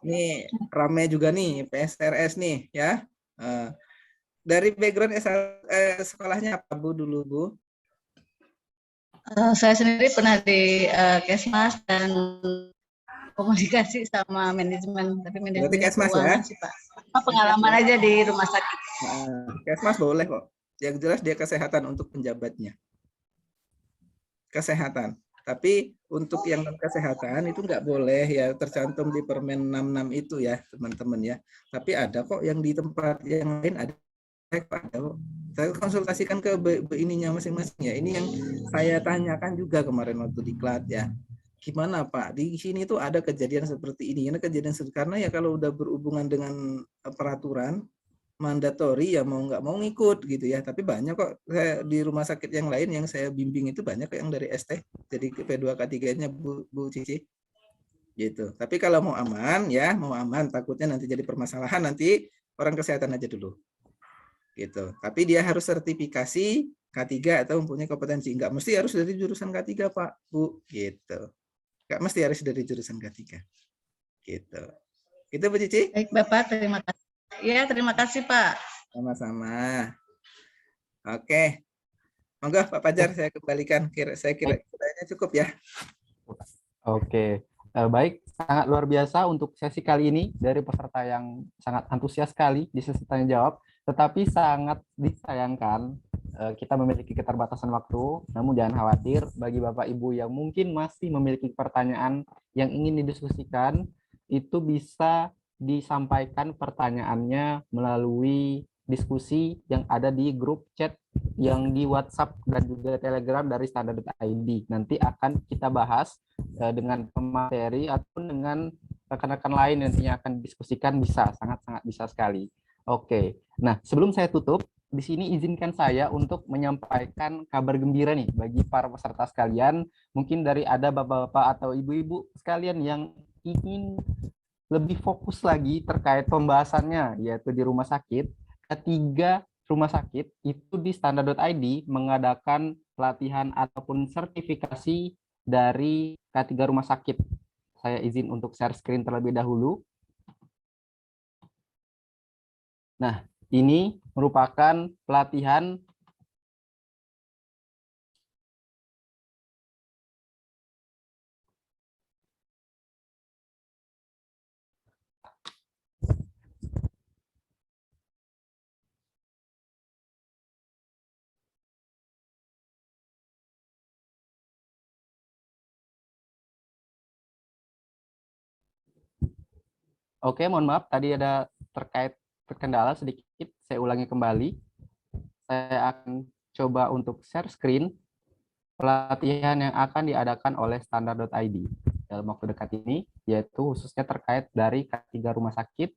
ini ramai juga nih IPSRS nih ya. Dari background sekolahnya apa Bu dulu Bu? Saya sendiri pernah di Kesmas dan komunikasi sama manajemen, tapi Berarti manajemen Kesmas keuangan ya? sih Pak. Pengalaman aja di rumah sakit. Kesmas boleh kok. Yang jelas dia kesehatan untuk penjabatnya. Kesehatan. Tapi untuk yang non kesehatan itu nggak boleh ya, tercantum di Permen 66 itu ya teman-teman ya. Tapi ada kok yang di tempat yang lain ada kok. Saya konsultasikan ke ininya masing-masing ya. Ini yang saya tanyakan juga kemarin waktu di Klat ya. Gimana Pak? Di sini tuh ada kejadian seperti ini. Karena ya kalau udah berhubungan dengan peraturan mandatori ya mau nggak mau ngikut gitu ya. Tapi banyak kok saya di rumah sakit yang lain yang saya bimbing itu banyak yang dari ST jadi P2 K3-nya Bu Cici gitu. Tapi kalau mau aman ya, mau aman, takutnya nanti jadi permasalahan, nanti orang kesehatan aja dulu gitu. Tapi dia harus sertifikasi K3 atau mempunyai kompetensi. Nggak mesti harus dari jurusan K3 Pak Bu gitu. Nggak mesti harus dari jurusan K3 gitu. Itu Bu Cici. Baik Bapak, terima kasih. Ya, terima kasih Pak. Sama-sama. Oke. Monggo Pak Fajar, saya kembalikan. Saya kira kiranya cukup ya. Oke. Baik, sangat luar biasa untuk sesi kali ini dari peserta yang sangat antusias sekali di sesi tanya jawab, tetapi sangat disayangkan kita memiliki keterbatasan waktu. Namun jangan khawatir, bagi Bapak Ibu yang mungkin masih memiliki pertanyaan yang ingin didiskusikan, itu bisa disampaikan pertanyaannya melalui diskusi yang ada di grup chat yang di WhatsApp dan juga Telegram dari Standard.id. Nanti akan kita bahas dengan pemateri ataupun dengan rekan-rekan lain nantinya akan didiskusikan, bisa, sangat-sangat bisa sekali. Oke, nah sebelum saya tutup, di sini izinkan saya untuk menyampaikan kabar gembira nih bagi para peserta sekalian. Mungkin dari ada bapak-bapak atau ibu-ibu sekalian yang ingin lebih fokus lagi terkait pembahasannya, yaitu di rumah sakit. Ketiga rumah sakit itu di Standard.id mengadakan pelatihan ataupun sertifikasi dari K3 rumah sakit. Saya izin untuk share screen terlebih dahulu. Nah, ini merupakan pelatihan Oke, mohon maaf, tadi ada terkait terkendala sedikit, saya ulangi kembali. Saya akan coba untuk share screen pelatihan yang akan diadakan oleh Standard.id dalam waktu dekat ini, yaitu khususnya terkait dari K3 rumah sakit.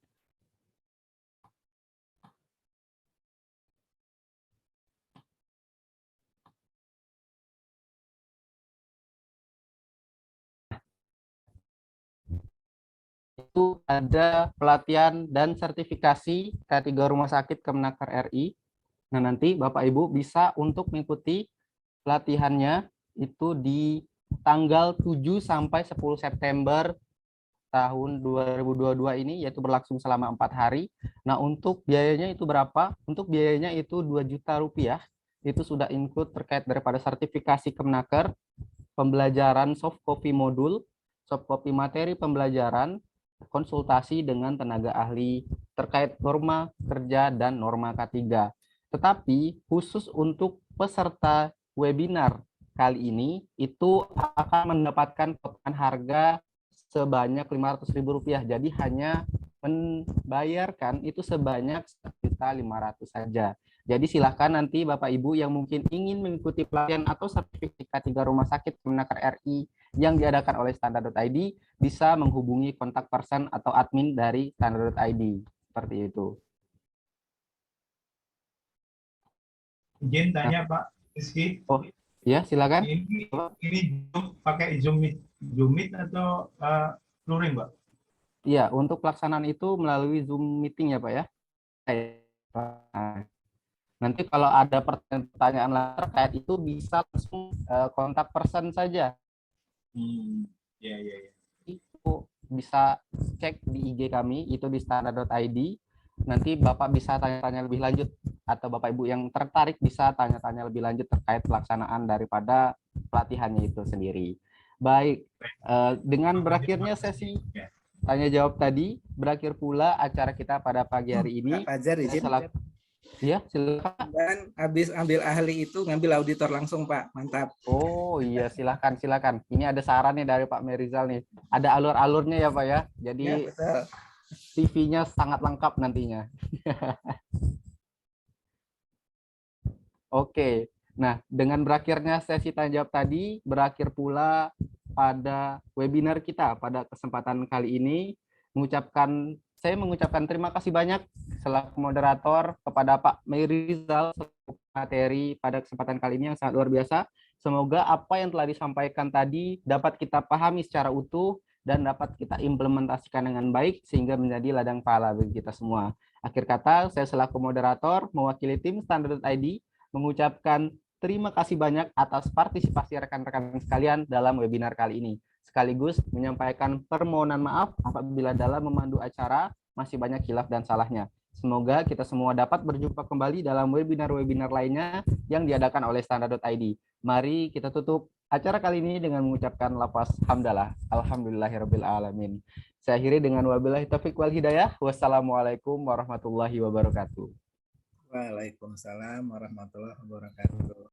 Itu ada pelatihan dan sertifikasi K3 rumah sakit Kemenaker RI. Nah, nanti Bapak Ibu bisa untuk mengikuti pelatihannya itu di tanggal 7 sampai 10 September tahun 2022 ini, yaitu berlangsung selama 4 hari. Nah, untuk biayanya itu berapa? Untuk biayanya itu 2 juta rupiah. Itu sudah include terkait daripada sertifikasi Kemenaker, pembelajaran soft copy modul, soft copy materi pembelajaran, konsultasi dengan tenaga ahli terkait norma kerja dan norma K3. Tetapi khusus untuk peserta webinar kali ini itu akan mendapatkan potongan harga sebanyak Rp500.000. Jadi hanya membayarkan itu sebanyak Rp1.500.000 saja. Jadi silahkan nanti Bapak Ibu yang mungkin ingin mengikuti pelatihan atau sertifikat K3 rumah sakit Kemenaker RI yang diadakan oleh Standard.id bisa menghubungi kontak person atau admin dari Standard.id. Seperti itu. Izin tanya Pak Rizky. Oh, ya silakan. Ini pakai Zoom Meet atau luring, Pak? Iya, untuk pelaksanaan itu melalui Zoom meeting ya, Pak ya. Nanti kalau ada pertanyaan terkait itu bisa langsung kontak person saja. Ya, ya, ya. Itu bisa cek di IG kami, itu di standard.id. Nanti Bapak bisa tanya-tanya lebih lanjut, atau Bapak Ibu yang tertarik bisa tanya-tanya lebih lanjut terkait pelaksanaan daripada pelatihannya itu sendiri. Baik, dengan berakhirnya sesi tanya jawab tadi, berakhir pula acara kita pada pagi hari ini. Pak Fajar izin. Ya, silakan. Dan habis ambil ahli itu ngambil auditor langsung, Pak. Mantap. Oh iya, silakan. Ini ada saran nih dari Pak Merizal nih. Ada alur-alurnya ya Pak ya. Jadi Ya, betul. CV-nya sangat lengkap nantinya. Oke. Nah, dengan berakhirnya sesi tanya jawab tadi, berakhir pula pada webinar kita pada kesempatan kali ini. Saya mengucapkan terima kasih banyak selaku moderator kepada Pak Merizal materi pada kesempatan kali ini yang sangat luar biasa. Semoga apa yang telah disampaikan tadi dapat kita pahami secara utuh dan dapat kita implementasikan dengan baik sehingga menjadi ladang pahala bagi kita semua. Akhir kata, saya selaku moderator mewakili tim Standard.id mengucapkan terima kasih banyak atas partisipasi rekan-rekan sekalian dalam webinar kali ini. Sekaligus menyampaikan permohonan maaf apabila dalam memandu acara masih banyak khilaf dan salahnya. Semoga kita semua dapat berjumpa kembali dalam webinar-webinar lainnya yang diadakan oleh Standard.id. Mari kita tutup acara kali ini dengan mengucapkan lafaz hamdalah. Alhamdulillahirabbil alamin. Saya akhiri dengan wabillahi taufiq wal hidayah. Wassalamualaikum warahmatullahi wabarakatuh. Waalaikumsalam warahmatullahi wabarakatuh.